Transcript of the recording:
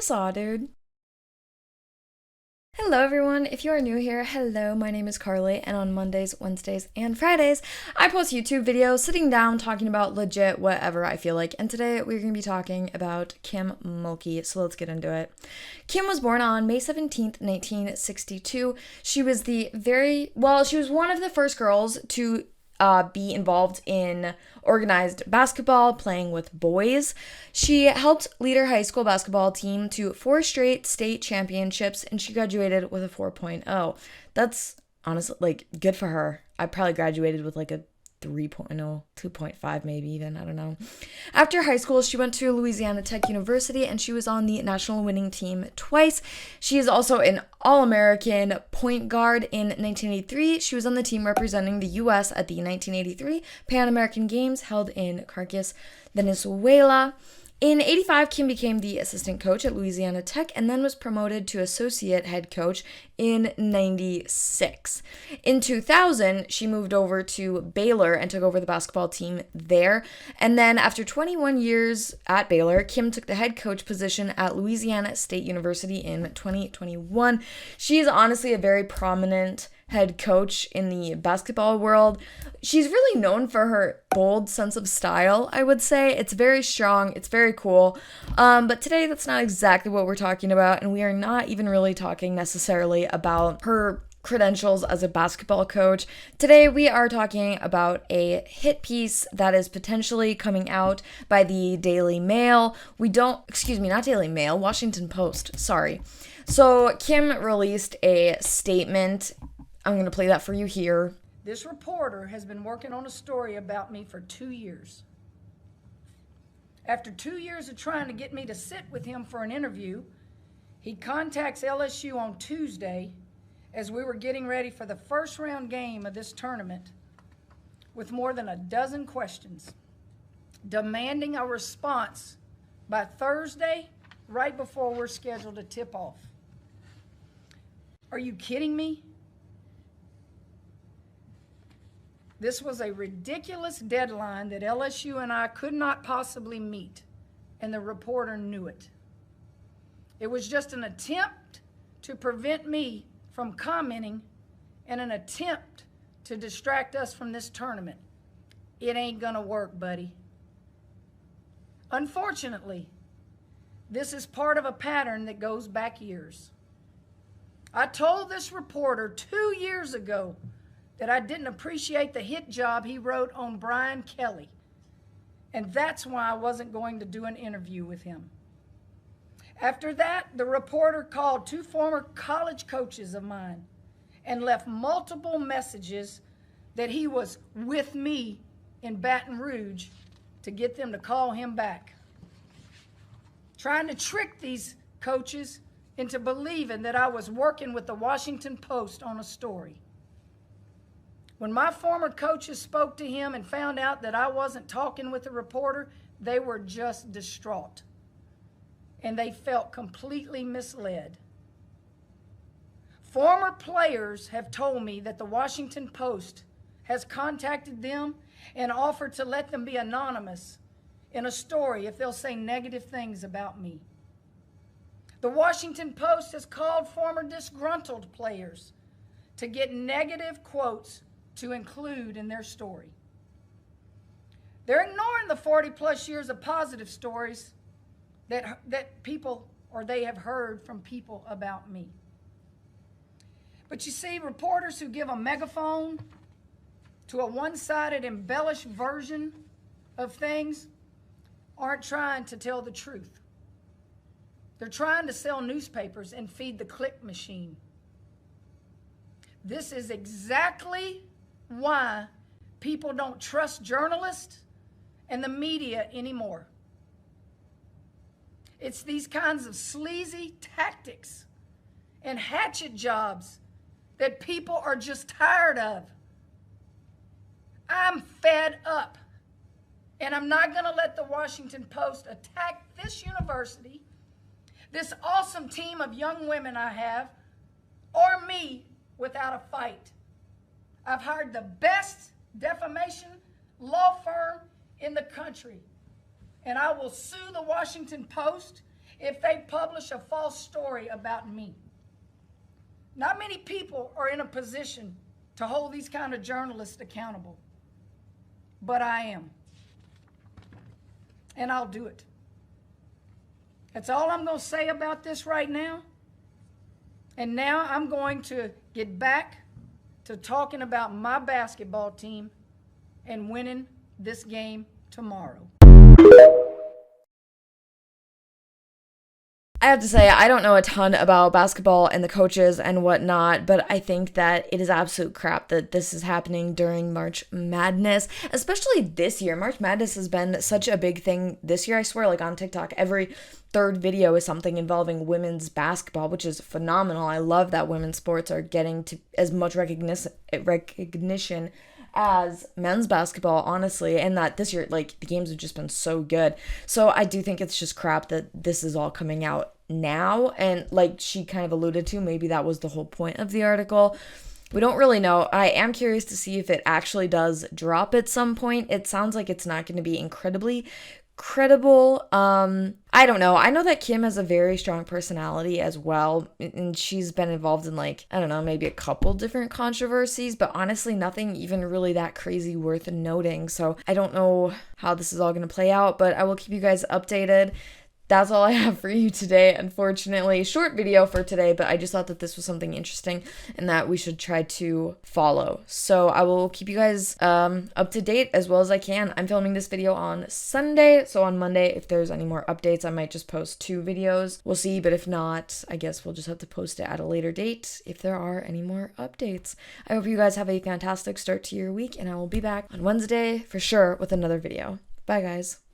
What's up, dude? Hello, everyone. If you are new here, hello, my name is Carly, and on Mondays, Wednesdays, and Fridays, I post YouTube videos sitting down talking about legit whatever I feel like. And today we're going to be talking about Kim Mulkey, so let's get into it. Kim was born on May 17th, 1962. She was she was one of the first girls to be involved in organized basketball, playing with boys. She helped lead her high school basketball team to four straight state championships, and she graduated with a 4.0. That's honestly good for her. I probably graduated with like a 3.0, 2.5 maybe even, I don't know. After high school, she went to Louisiana Tech University and she was on the national winning team twice. She is also an All-American point guard in 1983. She was on the team representing the U.S. at the 1983 Pan American Games held in Caracas, Venezuela. In 85, Kim became the assistant coach at Louisiana Tech and then was promoted to associate head coach in 96. In 2000, she moved over to Baylor and took over the basketball team there. And then after 21 years at Baylor, Kim took the head coach position at Louisiana State University in 2021. She is honestly a very prominent head coach in the basketball world. She's really known for her bold sense of style, I would say. It's very strong, it's very cool. But today, that's not exactly what we're talking about, and we are not even really talking necessarily about her credentials as a basketball coach. Today, we are talking about a hit piece that is potentially coming out by the Daily Mail. Not Daily Mail, Washington Post, sorry. So, Kim released a statement. I'm going to play that for you here. This reporter has been working on a story about me for 2 years. After 2 years of trying to get me to sit with him for an interview, he contacts LSU on Tuesday as we were getting ready for the first round game of this tournament with more than a dozen questions, demanding a response by Thursday, right before we're scheduled to tip off. Are you kidding me? This was a ridiculous deadline that LSU and I could not possibly meet, and the reporter knew it. It was just an attempt to prevent me from commenting and an attempt to distract us from this tournament. It ain't gonna work, buddy. Unfortunately, this is part of a pattern that goes back years. I told this reporter 2 years ago that I didn't appreciate the hit job he wrote on Brian Kelly, and that's why I wasn't going to do an interview with him. After that, the reporter called two former college coaches of mine and left multiple messages that he was with me in Baton Rouge to get them to call him back, trying to trick these coaches into believing that I was working with the Washington Post on a story. When my former coaches spoke to him and found out that I wasn't talking with the reporter, they were just distraught, and they felt completely misled. Former players have told me that the Washington Post has contacted them and offered to let them be anonymous in a story if they'll say negative things about me. The Washington Post has called former disgruntled players to get negative quotes to include in their story. They're ignoring the 40-plus years of positive stories that people or they have heard from people about me. But you see, reporters who give a megaphone to a one-sided, embellished version of things aren't trying to tell the truth. They're trying to sell newspapers and feed the click machine. This is exactly why people don't trust journalists and the media anymore. It's these kinds of sleazy tactics and hatchet jobs that people are just tired of. I'm fed up, and I'm not going to let the Washington Post attack this university, this awesome team of young women I have, or me without a fight. I've hired the best defamation law firm in the country, and I will sue the Washington Post if they publish a false story about me. Not many people are in a position to hold these kind of journalists accountable, but I am. And I'll do it. That's all I'm going to say about this right now. And now I'm going to get back to talking about my basketball team and winning this game tomorrow. I have to say, I don't know a ton about basketball and the coaches and whatnot, but I think that it is absolute crap that this is happening during March Madness, especially this year. March Madness has been such a big thing this year. I swear, like on TikTok, every third video is something involving women's basketball, which is phenomenal. I love that women's sports are getting to as much recognition as men's basketball, honestly, and that this year, like, the games have just been so good. So I do think it's just crap that this is all coming out now, and like she kind of alluded to, maybe that was the whole point of the article. We don't really know. I am curious to see if it actually does drop at some point. It sounds like it's not going to be incredibly credible. I don't know. I know that Kim has a very strong personality as well, and she's been involved in, like, I don't know, maybe a couple different controversies, but honestly nothing even really that crazy worth noting. So I don't know how this is all going to play out, but I will keep you guys updated. That's all I have for you today, unfortunately. Short video for today, but I just thought that this was something interesting and that we should try to follow. So I will keep you guys up to date as well as I can. I'm filming this video on Sunday, so on Monday, if there's any more updates, I might just post 2 videos. We'll see, but if not, I guess we'll just have to post it at a later date if there are any more updates. I hope you guys have a fantastic start to your week, and I will be back on Wednesday for sure with another video. Bye, guys.